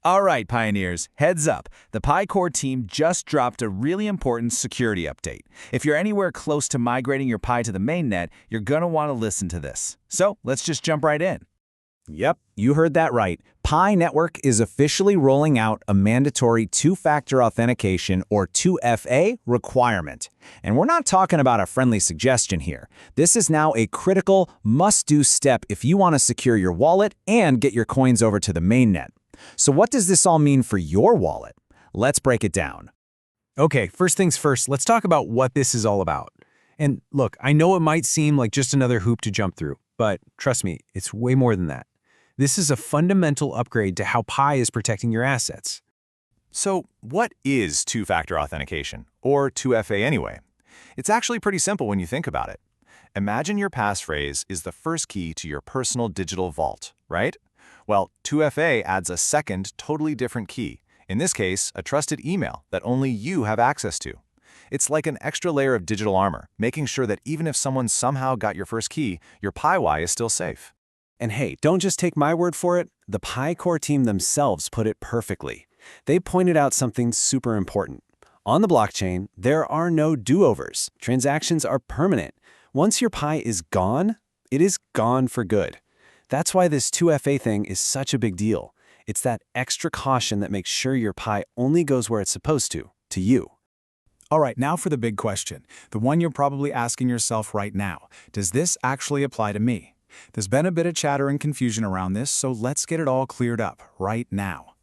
All right, Pioneers, heads up. The Pi Core team just dropped a really important security update. If you're anywhere close to migrating your Pi to the mainnet, you're going to want to listen to this. So let's just jump right in. Yep, you heard that right. Pi Network is officially rolling out a mandatory two-factor authentication, or 2FA, requirement. And we're not talking about a friendly suggestion here. This is now a critical, must-do step if you want to secure your wallet and get your coins over to the mainnet. So what does this all mean for your wallet? Let's break it down. Okay, first things first, let's talk about what this is all about. And look, I know it might seem like just another hoop to jump through, but trust me, it's way more than that. This is a fundamental upgrade to how Pi is protecting your assets. So what is two-factor authentication, or 2FA anyway? It's actually pretty simple when you think about it. Imagine your passphrase is the first key to your personal digital vault, right? Well, 2FA adds a second, totally different key. In this case, a trusted email that only you have access to. It's like an extra layer of digital armor, making sure that even if someone somehow got your first key, your PiY is still safe. And hey, don't just take my word for it. The Pi Core team themselves put it perfectly. They pointed out something super important. On the blockchain, there are no do-overs. Transactions are permanent. Once your Pi is gone, it is gone for good. That's why this 2FA thing is such a big deal. It's that extra caution that makes sure your Pi only goes where it's supposed to you. All right, now for the big question, the one you're probably asking yourself right now. Does this actually apply to me? There's been a bit of chatter and confusion around this, so let's get it all cleared up right now.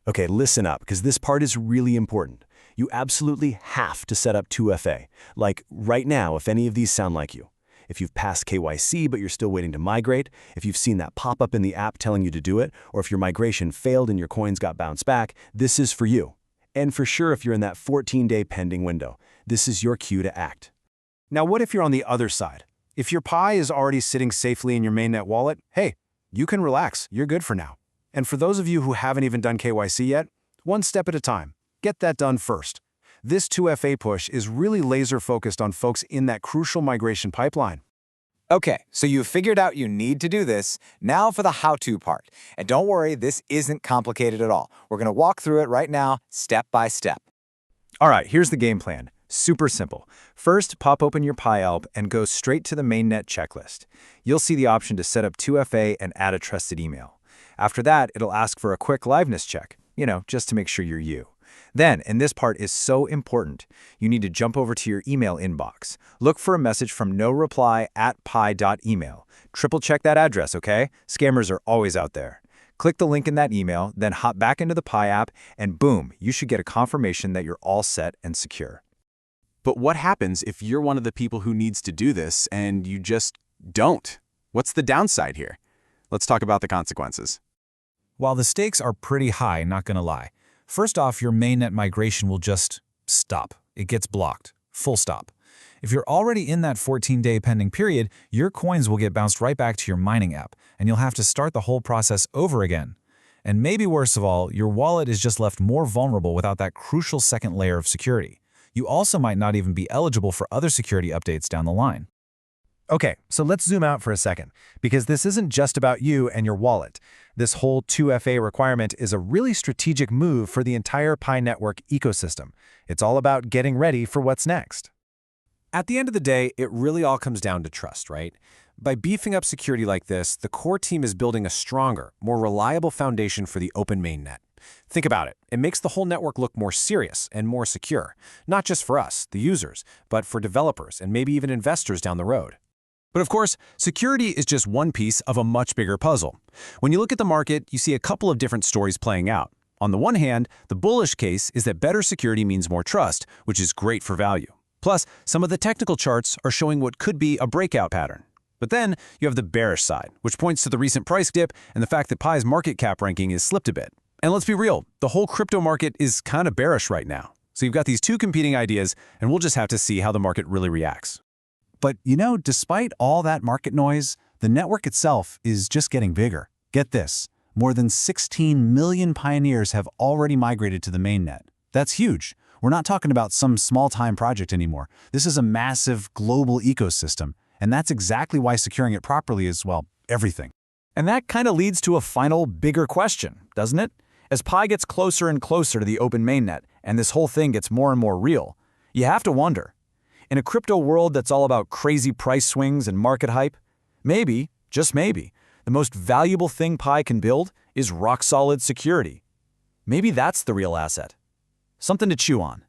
Okay, listen up, because this part is really important. You absolutely have to set up 2FA. Like right now, if any of these sound like you. If you've passed KYC but you're still waiting to migrate, if you've seen that pop up in the app telling you to do it, or if your migration failed and your coins got bounced back, this is for you. And for sure, if you're in that 14-day pending window, this is your cue to act. Now, what if you're on the other side? If your Pi is already sitting safely in your mainnet wallet, hey, you can relax, you're good for now. And for those of you who haven't even done KYC yet, one step at a time. Get that done first. This 2FA push is really laser-focused on folks in that crucial migration pipeline. Okay, so you've figured out you need to do this. Now for the how-to part. And don't worry, this isn't complicated at all. We're going to walk through it right now, step by step. All right, here's the game plan. Super simple. First, pop open your PiAlp and go straight to the mainnet checklist. You'll see the option to set up 2FA and add a trusted email. After that, it'll ask for a quick liveness check, just to make sure you're you. Then, and this part is so important, you need to jump over to your email inbox. Look for a message from noreply@pi.email. Triple check that address, okay? Scammers are always out there. Click the link in that email, then hop back into the Pi app, and boom, you should get a confirmation that you're all set and secure. But what happens if you're one of the people who needs to do this and you just don't? What's the downside here? Let's talk about the consequences. While the stakes are pretty high, not gonna lie. First off, your mainnet migration will just stop. It gets blocked. Full stop. If you're already in that 14-day pending period, your coins will get bounced right back to your mining app, and you'll have to start the whole process over again. And maybe worst of all, your wallet is just left more vulnerable without that crucial second layer of security. You also might not even be eligible for other security updates down the line. Okay, so let's zoom out for a second, because this isn't just about you and your wallet. This whole 2FA requirement is a really strategic move for the entire Pi network ecosystem. It's all about getting ready for what's next. At the end of the day, it really all comes down to trust, right? By beefing up security like this, the core team is building a stronger, more reliable foundation for the open mainnet. Think about it. It makes the whole network look more serious and more secure, not just for us, the users, but for developers and maybe even investors down the road. But of course, security is just one piece of a much bigger puzzle. When you look at the market, you see a couple of different stories playing out. On the one hand, the bullish case is that better security means more trust, which is great for value. Plus, some of the technical charts are showing what could be a breakout pattern. But then you have the bearish side, which points to the recent price dip and the fact that Pi's market cap ranking is slipped a bit. And let's be real, the whole crypto market is kind of bearish right now. So you've got these two competing ideas, and we'll just have to see how the market really reacts. But despite all that market noise, the network itself is just getting bigger. Get this, more than 16 million pioneers have already migrated to the mainnet. That's huge. We're not talking about some small-time project anymore. This is a massive global ecosystem, and that's exactly why securing it properly is, well, everything. And that kind of leads to a final, bigger question, doesn't it? As Pi gets closer and closer to the open mainnet, and this whole thing gets more and more real, you have to wonder, in a crypto world that's all about crazy price swings and market hype, maybe, just maybe, the most valuable thing Pi can build is rock-solid security. Maybe that's the real asset. Something to chew on.